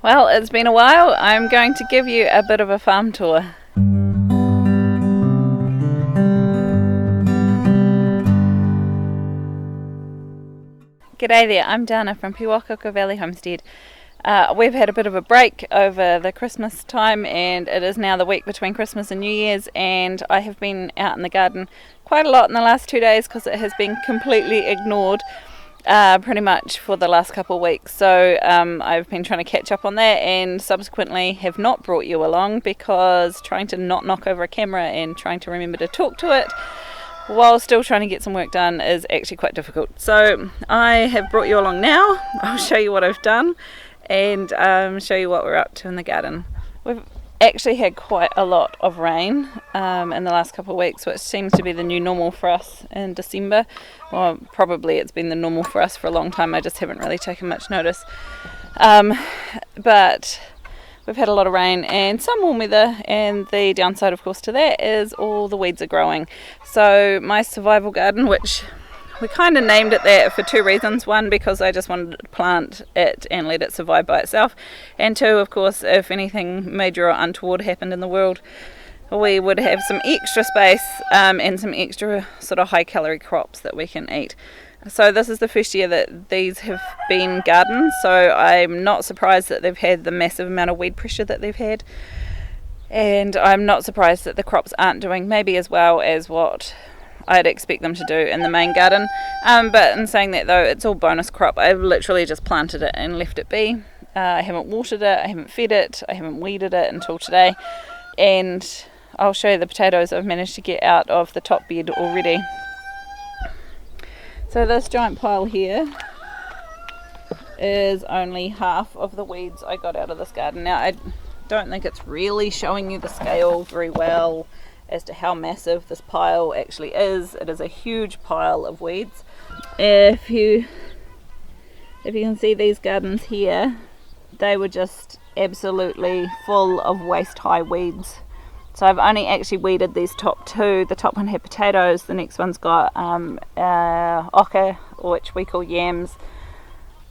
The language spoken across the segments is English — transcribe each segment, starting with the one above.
Well, it's been a while. I'm going to give you a bit of a farm tour. G'day there, I'm Dana from Piwakaka Valley Homestead. We've had a bit of a break over the Christmas time, and it is now the week between Christmas and New Year's, and I have been out in the garden quite a lot in the last 2 days because it has been completely ignored pretty much for the last couple of weeks. So I've been trying to catch up on that, and subsequently have not brought you along because trying to not knock over a camera and trying to remember to talk to it while still trying to get some work done is actually quite difficult. So I have brought you along now. I'll show you what I've done and show you what we're up to in the garden. We've actually had quite a lot of rain in the last couple of weeks, which seems to be the new normal for us in December. Well, probably it's been the normal for us for a long time. I just haven't really taken much notice. But we've had a lot of rain and some warm weather, and the downside of course to that is all the weeds are growing. So my survival garden, which we kind of named it that for two reasons. One, because I just wanted to plant it and let it survive by itself, and two, of course, if anything major or untoward happened in the world, we would have some extra space and some extra sort of high calorie crops that we can eat. So this is the first year that these have been gardened, so I'm not surprised that they've had the massive amount of weed pressure that they've had, and I'm not surprised that the crops aren't doing maybe as well as what I'd expect them to do in the main garden. But in saying that though, it's all bonus crop. I've literally just planted it and left it be. I haven't watered it, I haven't fed it, I haven't weeded it until today, and I'll show you the potatoes I've managed to get out of the top bed already. So this giant pile here is only half of the weeds I got out of this garden. Now I don't think it's really showing you the scale very well as to how massive this pile actually is. It is a huge pile of weeds. If you can see these gardens here, they were just absolutely full of waist high weeds. So I've only actually weeded these top two. The top one had potatoes, the next one's got oca, which we call yams,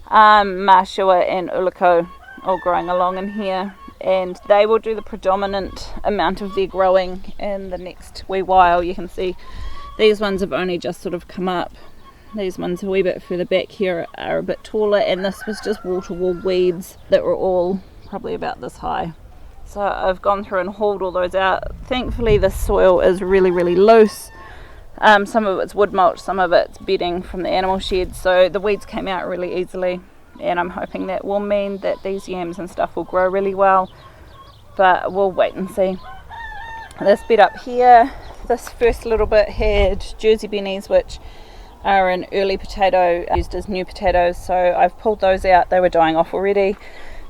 mashua and uliko all growing along in here, and they will do the predominant amount of their growing in the next wee while. You can see these ones have only just sort of come up. These ones a wee bit further back here are a bit taller, and this was just wall-to-wall weeds that were all probably about this high. So I've gone through and hauled all those out. Thankfully the soil is really loose. Some of it's wood mulch, some of it's bedding from the animal shed, so the weeds came out really easily, and I'm hoping that will mean that these yams and stuff will grow really well, but we'll wait and see. This bed up here, this first little bit had Jersey bennies, which are an early potato used as new potatoes, so I've pulled those out. They were dying off already.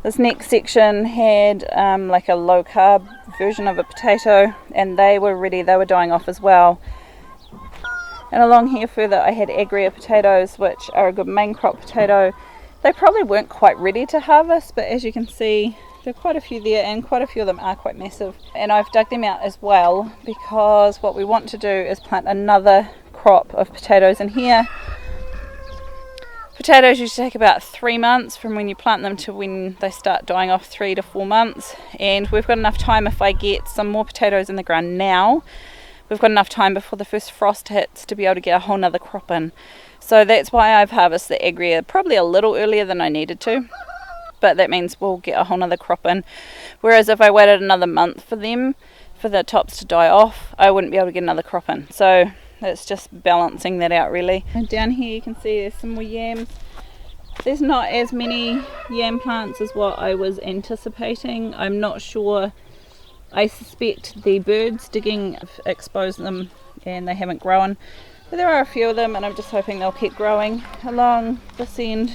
This next section had like a low carb version of a potato, and they were ready, they were dying off as well. And along here further I had agria potatoes, which are a good main crop potato. They probably weren't quite ready to harvest, but as you can see there are quite a few there, and quite a few of them are quite massive. And I've dug them out as well because what we want to do is plant another crop of potatoes in here. Potatoes usually take about 3 months from when you plant them to when they start dying off, 3 to 4 months. And we've got enough time, if I get some more potatoes in the ground now, we've got enough time before the first frost hits to be able to get a whole nother crop in. So that's why I've harvested the agria probably a little earlier than I needed to. But that means we'll get a whole nother crop in. Whereas if I waited another month for them, for the tops to die off, I wouldn't be able to get another crop in. So it's just balancing that out really. And down here you can see there's some more yams. There's not as many yam plants as what I was anticipating. I'm not sure. I suspect the birds digging have exposed them and they haven't grown. But there are a few of them, and I'm just hoping they'll keep growing. Along this end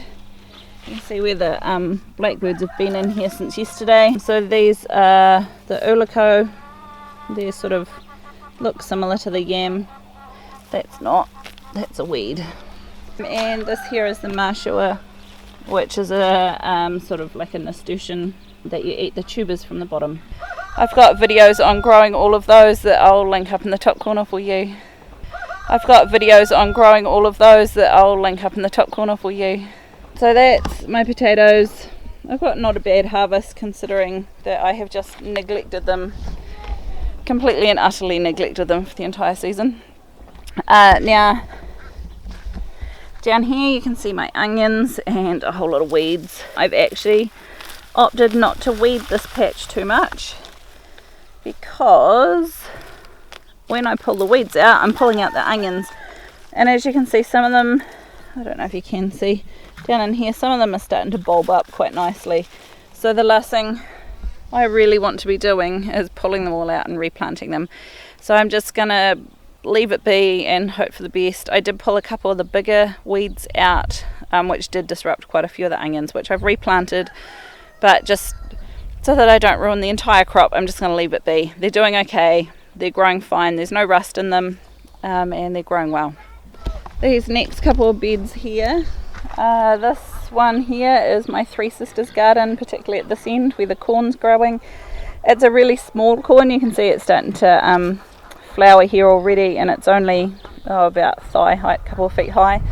you can see where the blackbirds have been in here since yesterday. So these are the uliko. They sort of look similar to the yam. That's not, that's a weed. And this here is the mashua, which is a sort of like a nasturtium that you eat the tubers from the bottom. I've got videos on growing all of those that I'll link up in the top corner for you. So that's my potatoes. I've got not a bad harvest considering that I have just neglected them, completely and utterly neglected them for the entire season. Now down here you can see my onions and a whole lot of weeds. I've actually opted not to weed this patch too much because when I pull the weeds out, I'm pulling out the onions, and as you can see, some of them, I don't know if you can see down in here, some of them are starting to bulb up quite nicely. So the last thing I really want to be doing is pulling them all out and replanting them. So I'm just gonna leave it be and hope for the best. I did pull a couple of the bigger weeds out, which did disrupt quite a few of the onions, which I've replanted, but just so that I don't ruin the entire crop, I'm just going to leave it be. They're doing okay, they're growing fine, there's no rust in them, and they're growing well. These next couple of beds here, this one here is my Three Sisters garden, particularly at this end where the corn's growing. It's a really small corn, you can see it's starting to flower here already, and it's only about thigh height, a couple of feet high.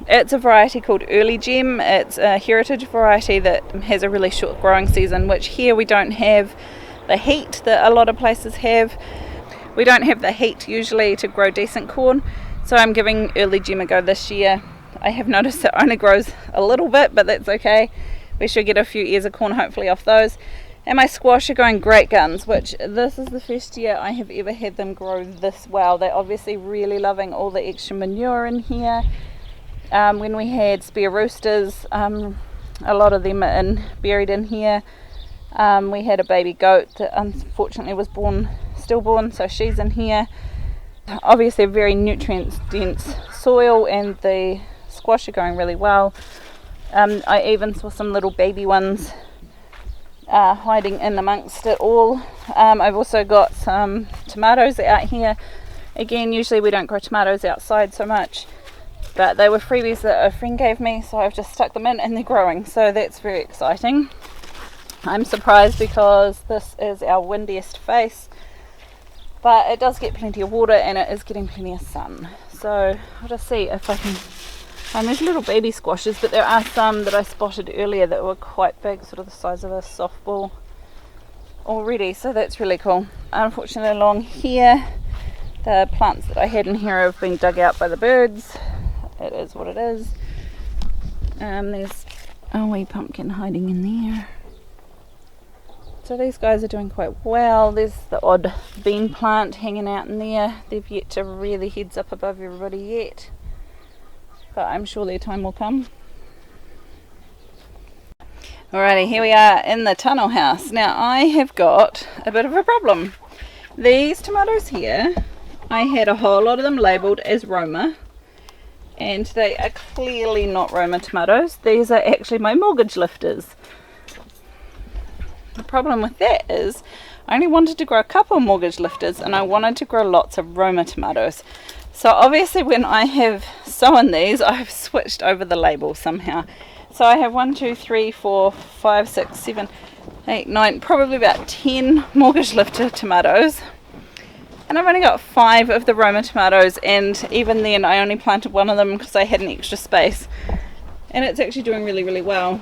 It's a variety called Early Gem. It's a heritage variety that has a really short growing season, which here we don't have the heat that a lot of places have. We don't have the heat usually to grow decent corn, so I'm giving Early Gem a go this year. I have noticed it only grows a little bit, but that's okay. We should get a few ears of corn hopefully off those. And my squash are going great guns, which this is the first year I have ever had them grow this well. They're obviously really loving all the extra manure in here. When we had spare roosters, a lot of them are buried in here. We had a baby goat that unfortunately was stillborn, so she's in here. Obviously a very nutrient dense soil, and the squash are going really well. I even saw some little baby ones hiding in amongst it all. I've also got some tomatoes out here. Again, usually we don't grow tomatoes outside so much, but they were freebies that a friend gave me, so I've just stuck them in and they're growing, so that's very exciting. I'm surprised because this is our windiest face, but it does get plenty of water and it is getting plenty of sun, so I'll just see if I can. There's little baby squashes, but there are some that I spotted earlier that were quite big, sort of the size of a softball already, so that's really cool. Unfortunately along here, the plants that I had in here have been dug out by the birds. It is what it is. There's a wee pumpkin hiding in there. So these guys are doing quite well. There's the odd bean plant hanging out in there. They've yet to really heads up above everybody yet, but I'm sure their time will come. Alrighty, here we are in the tunnel house. Now I have got a bit of a problem. These tomatoes here, I had a whole lot of them labelled as Roma, and they are clearly not Roma tomatoes. These are actually my mortgage lifters. The problem with that is I only wanted to grow a couple of mortgage lifters and I wanted to grow lots of Roma tomatoes. So obviously when I have sown these, I've switched over the label somehow. So I have 1, 2, 3, 4, 5, 6, 7, 8, 9, probably about 10 mortgage lifter tomatoes. And I've only got 5 of the Roma tomatoes, and even then I only planted one of them because I had an extra space. And it's actually doing really, really well.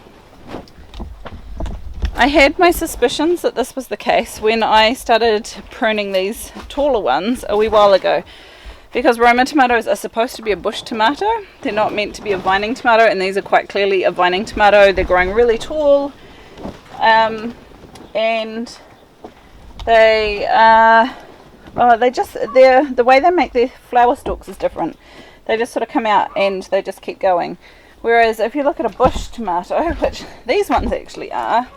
I had my suspicions that this was the case when I started pruning these taller ones a wee while ago. Because Roma tomatoes are supposed to be a bush tomato, they're not meant to be a vining tomato, and these are quite clearly a vining tomato. They're growing really tall, and they the way they make their flower stalks is different. They just sort of come out and they just keep going. Whereas if you look at a bush tomato, which these ones actually are,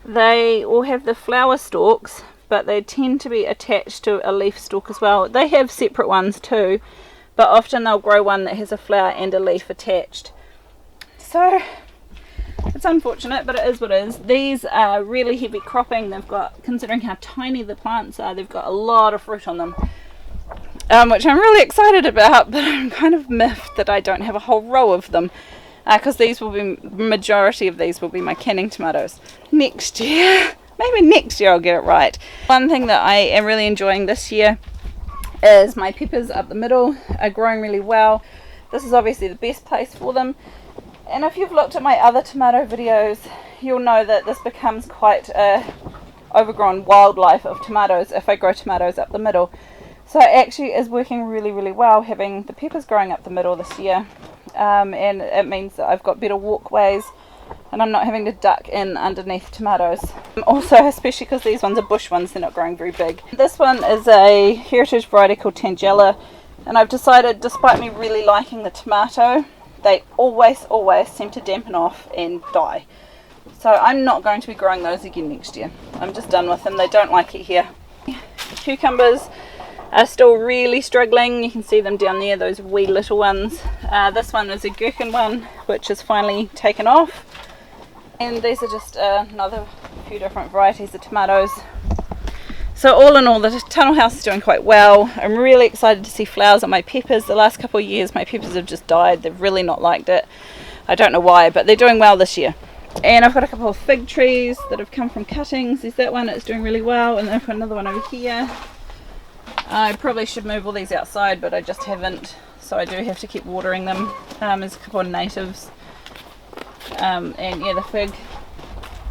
they all have the flower stalks, but they tend to be attached to a leaf stalk as well. They have separate ones too, but often they'll grow one that has a flower and a leaf attached. So it's unfortunate, but it is what it is. These are really heavy cropping. They've got, considering how tiny the plants are, they've got a lot of fruit on them, which I'm really excited about, but I'm kind of miffed that I don't have a whole row of them, because these will be, majority of these will be my canning tomatoes next year. Maybe next year I'll get it right. One thing that I am really enjoying this year is my peppers up the middle are growing really well. This is obviously the best place for them. And if you've looked at my other tomato videos, you'll know that this becomes quite a overgrown wildlife of tomatoes if I grow tomatoes up the middle. So it actually is working really, really well having the peppers growing up the middle this year. And it means that I've got better walkways and I'm not having to duck in underneath tomatoes. Also, especially because these ones are bush ones, they're not growing very big. This one is a heritage variety called Tangella, and I've decided, despite me really liking the tomato, they always seem to dampen off and die. So I'm not going to be growing those again next year. I'm just done with them. They don't like it here. Cucumbers are still really struggling. You can see them down there, those wee little ones. This one is a gherkin one, which is finally taken off. And these are just another few different varieties of tomatoes. So all in all, the tunnel house is doing quite well. I'm really excited to see flowers on my peppers. The last couple of years my peppers have just died. They've really not liked it. I don't know why, but they're doing well this year. And I've got a couple of fig trees that have come from cuttings. There's that one that's doing really well, and then I've got another one over here. I probably should move all these outside, but I just haven't, so I do have to keep watering them. There's a couple of natives, and yeah, the fig.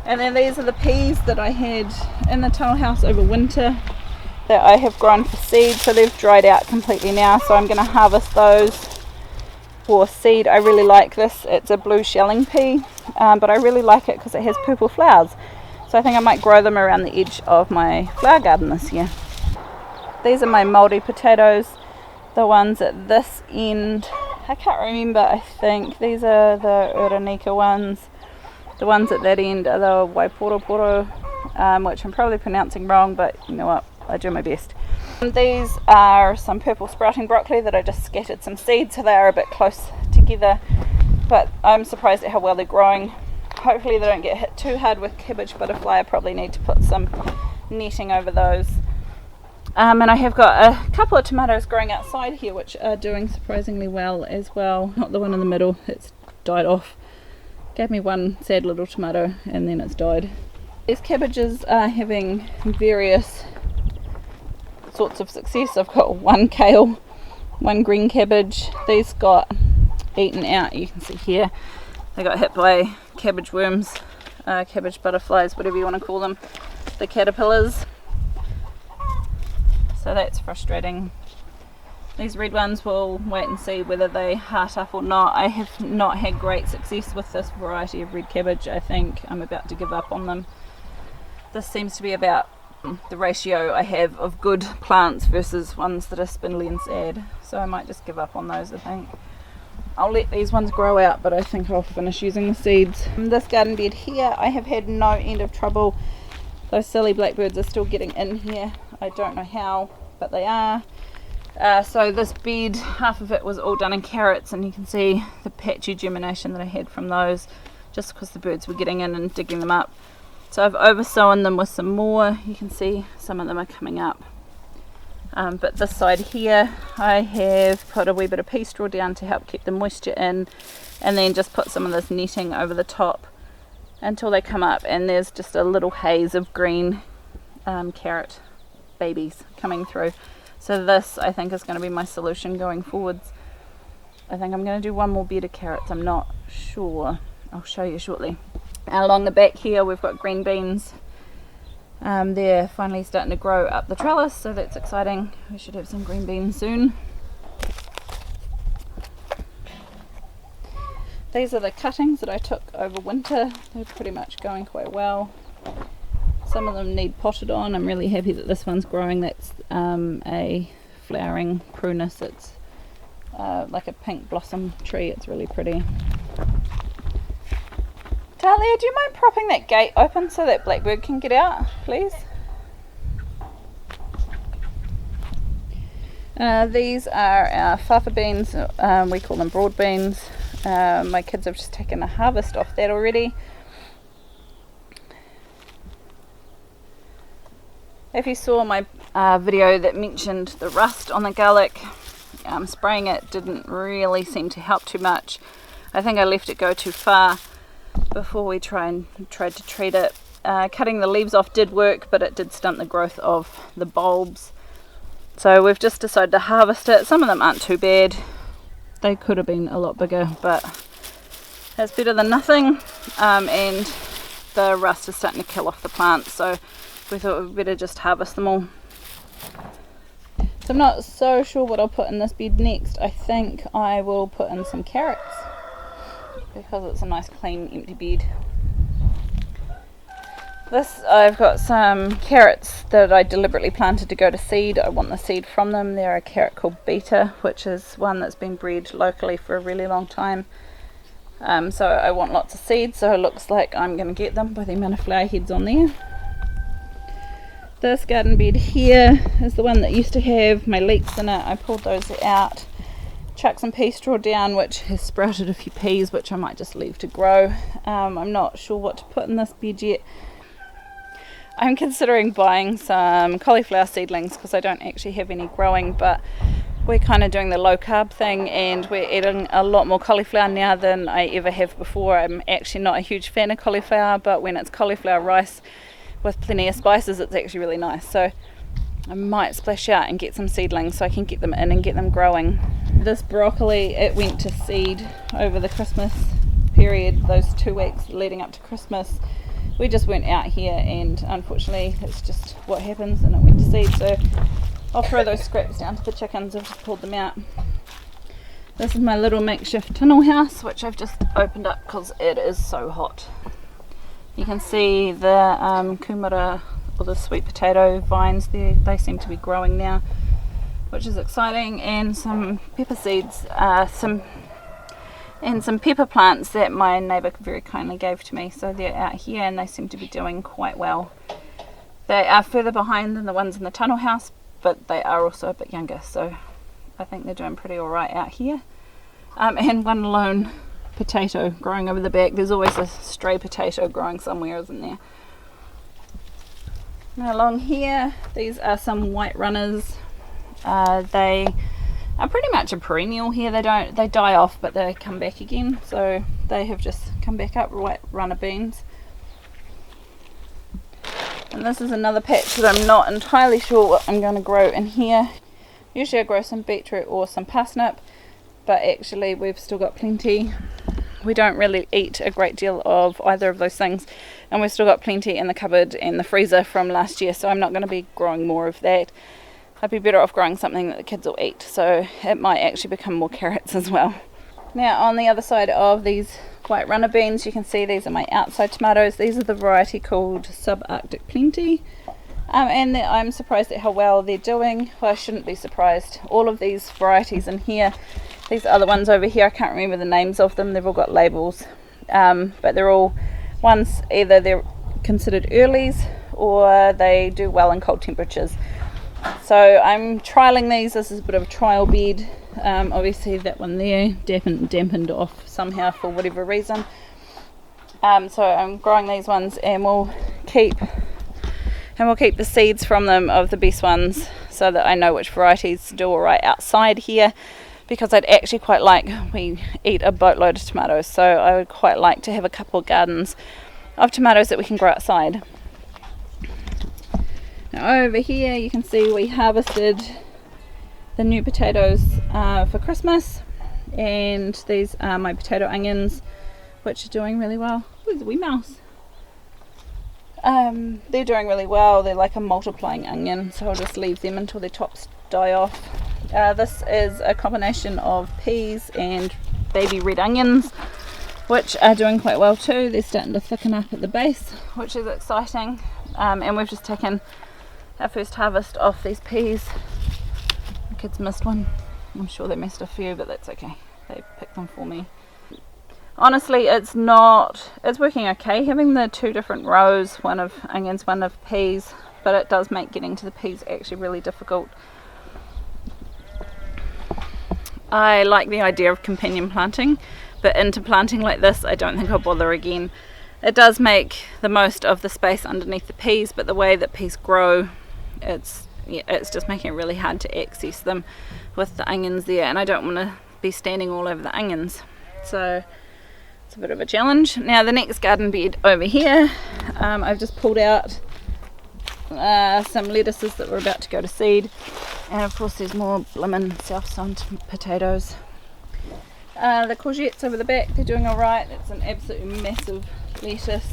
And then these are the peas that I had in the tunnel house over winter that I have grown for seed, so they've dried out completely now, so I'm going to harvest those for seed. I really like this. It's a blue shelling pea, but I really like it because it has purple flowers, so I think I might grow them around the edge of my flower garden this year. These are my mouldy potatoes, the ones at this end. I can't remember, I think these are the Uranika ones. The ones at that end are the Waiporo, which I'm probably pronouncing wrong, but you know what, I do my best. And these are some purple sprouting broccoli that I just scattered some seeds, so they are a bit close together, but I'm surprised at how well they're growing. Hopefully they don't get hit too hard with cabbage butterfly. I probably need to put some netting over those. And I have got a couple of tomatoes growing outside here which are doing surprisingly well as well. Not the one in the middle, it's died off. Gave me one sad little tomato and then it's died. These cabbages are having various sorts of success. I've got one kale, one green cabbage. These got eaten out, you can see here. They got hit by cabbage worms, cabbage butterflies, whatever you want to call them, the caterpillars. So that's frustrating. These red ones, we'll wait and see whether they heart up or not. I have not had great success with this variety of red cabbage. I think I'm about to give up on them. This seems to be about the ratio I have of good plants versus ones that are spindly and sad. So I might just give up on those, I think. I'll let these ones grow out, but I think I'll finish using the seeds. This garden bed here, I have had no end of trouble. Those silly blackbirds are still getting in here. I don't know how, but they are. So this bed, half of it was all done in carrots, and you can see the patchy germination that I had from those, just because the birds were getting in and digging them up. So I've oversown them with some more. You can see some of them are coming up. But this side here, I have put a wee bit of pea straw down to help keep the moisture in, and then just put some of this netting over the top until they come up, and there's just a little haze of green carrot babies coming through. So this, I think, is going to be my solution going forwards. I think I'm going to do one more bed of carrots, I'm not sure. I'll show you shortly. Along the back here we've got green beans. They're finally starting to grow up the trellis, so that's exciting. We should have some green beans soon. These are the cuttings that I took over winter. They're pretty much going quite well. Some of them need potted on. I'm really happy that this one's growing. That's a flowering prunus. It's like a pink blossom tree. It's really pretty. Talia, do you mind propping that gate open so that blackbird can get out, please? These are our fafa beans. We call them broad beans. My kids have just taken a harvest off that already. If you saw my video that mentioned the rust on the garlic, spraying it didn't really seem to help too much. I think I left it go too far before we tried to treat it. Cutting the leaves off did work, but it did stunt the growth of the bulbs. So we've just decided to harvest it. Some of them aren't too bad. They could have been a lot bigger, but It's better than nothing, and the rust is starting to kill off the plants, so we thought we'd better just harvest them all. So I'm not so sure what I'll put in this bed next. I think I will put in some carrots because it's a nice clean empty bed. I've got some carrots that I deliberately planted to go to seed. I want the seed from them. They're a carrot called Beta, which is one that's been bred locally for a really long time. So I want lots of seeds, so it looks like I'm going to get them by the amount of flower heads on there. This garden bed here is the one that used to have my leeks in it. I pulled those out, chucked some pea straw down, which has sprouted a few peas, which I might just leave to grow. I'm not sure what to put in this bed yet. I'm considering buying some cauliflower seedlings because I don't actually have any growing, but we're kind of doing the low carb thing and we're eating a lot more cauliflower now than I ever have before. I'm actually not a huge fan of cauliflower, but when it's cauliflower rice with plenty of spices, it's actually really nice. So I might splash out and get some seedlings so I can get them in and get them growing. This broccoli, it went to seed over the Christmas period, those 2 weeks leading up to Christmas. We just went out here and unfortunately it's just what happens, and it went to seed, so I'll throw those scraps down to the chickens. I've just pulled them out. This is my little makeshift tunnel house, which I've just opened up because it is so hot. You can see the kumara, or the sweet potato vines there. They seem to be growing now, which is exciting, and some pepper seeds, some pepper plants that my neighbour very kindly gave to me. So they're out here and they seem to be doing quite well. They are further behind than the ones in the tunnel house, but they are also a bit younger, so I think they're doing pretty alright out here. And one lone potato growing over the back. There's always a stray potato growing somewhere, isn't there? Now along here, these are some white runners. They are pretty much a perennial here. They die off, but they come back again. So they have just come back up, white runner beans. And this is another patch that I'm not entirely sure what I'm going to grow in here. Usually I grow some beetroot or some parsnip, but actually we've still got plenty. We don't really eat a great deal of either of those things, and we've still got plenty in the cupboard and the freezer from last year, so I'm not going to be growing more of that. I'd be better off growing something that the kids will eat, so it might actually become more carrots as well. Now on the other side of these white runner beans, you can see these are my outside tomatoes. These are the variety called Subarctic Plenty, and I'm surprised at how well they're doing. Well, I shouldn't be surprised. All of these varieties in here, these other ones over here, I can't remember the names of them. They've all got labels, but they're all ones, either they're considered earlies or they do well in cold temperatures. So I'm trialling these. This is a bit of a trial bed. Obviously that one there dampened off somehow for whatever reason. So I'm growing these ones, and we'll keep the seeds from them of the best ones, so that I know which varieties do alright outside here. Because I'd actually quite like, we eat a boatload of tomatoes, so I would quite like to have a couple of gardens of tomatoes that we can grow outside. Now over here you can see we harvested the new potatoes for Christmas, and these are my potato onions, which are doing really well. Oh, there's a wee mouse. They're doing really well. They're like a multiplying onion, so I'll just leave them until their tops die off. This is a combination of peas and baby red onions, which are doing quite well too. They're starting to thicken up at the base, which is exciting. And we've just taken our first harvest off these peas. The kids missed one. I'm sure they missed a few, but that's okay. They picked them for me. Honestly, it's working okay having the two different rows, one of onions, one of peas, but it does make getting to the peas actually really difficult. I like the idea of companion planting, but into planting like this I don't think I'll bother again. It does make the most of the space underneath the peas, but the way that peas grow, it's just making it really hard to access them with the onions there, and I don't want to be standing all over the onions, so it's a bit of a challenge. Now the next garden bed over here, I've just pulled out some lettuces that were about to go to seed, and of course there's more blimmin' self-sown potatoes. The courgettes over the back, they're doing alright. It's an absolutely massive lettuce,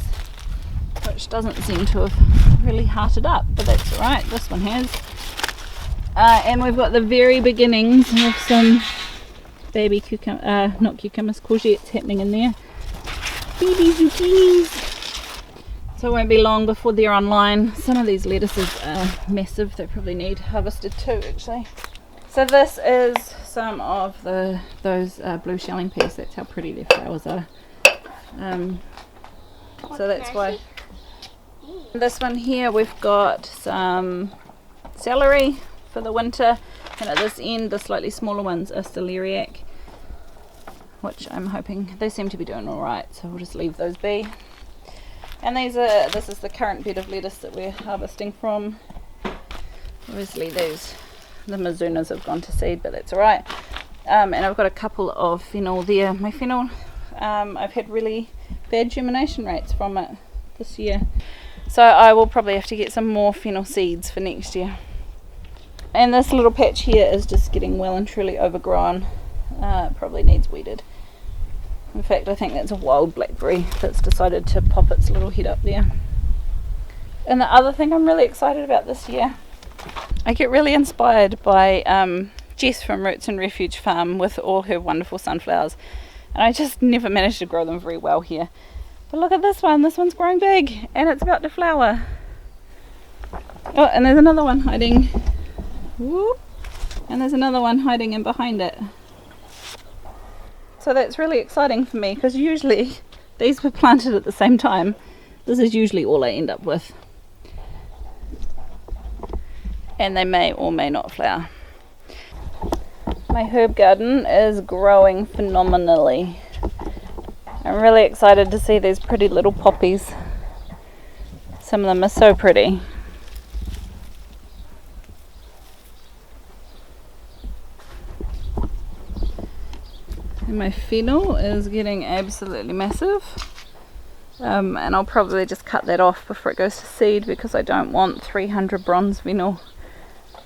which doesn't seem to have really hearted up, but that's alright, this one has. And we've got the very beginnings of some baby courgettes happening in there. Baby zucchinis! So it won't be long before they're online. Some of these lettuces are massive, they probably need harvested too actually. So this is some of those blue shelling peas. That's how pretty their flowers are. So that's why. This one here we've got some celery for the winter, and at this end the slightly smaller ones are celeriac, which I'm hoping they seem to be doing alright, so we'll just leave those be. And this is the current bed of lettuce that we're harvesting from. Obviously the mizunas have gone to seed, but that's alright. And I've got a couple of fennel there. My fennel, I've had really bad germination rates from it this year, so I will probably have to get some more fennel seeds for next year. And this little patch here is just getting well and truly overgrown. It probably needs weeded. In fact, I think that's a wild blackberry that's decided to pop its little head up there. And the other thing I'm really excited about this year, I get really inspired by Jess from Roots and Refuge Farm with all her wonderful sunflowers, and I just never managed to grow them very well here. But look at this one's growing big and it's about to flower. Oh, and there's another one hiding. Whoop. And there's another one hiding in behind it. So that's really exciting for me, because usually these were planted at the same time. This is usually all I end up with. And they may or may not flower. My herb garden is growing phenomenally. I'm really excited to see these pretty little poppies. Some of them are so pretty. And my fennel is getting absolutely massive. And I'll probably just cut that off before it goes to seed, because I don't want 300 bronze fennel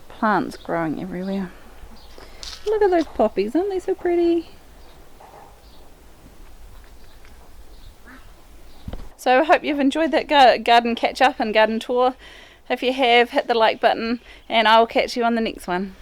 plants growing everywhere. Look at those poppies, aren't they so pretty? So I hope you've enjoyed that garden catch up and garden tour. If you have, hit the like button, and I will catch you on the next one.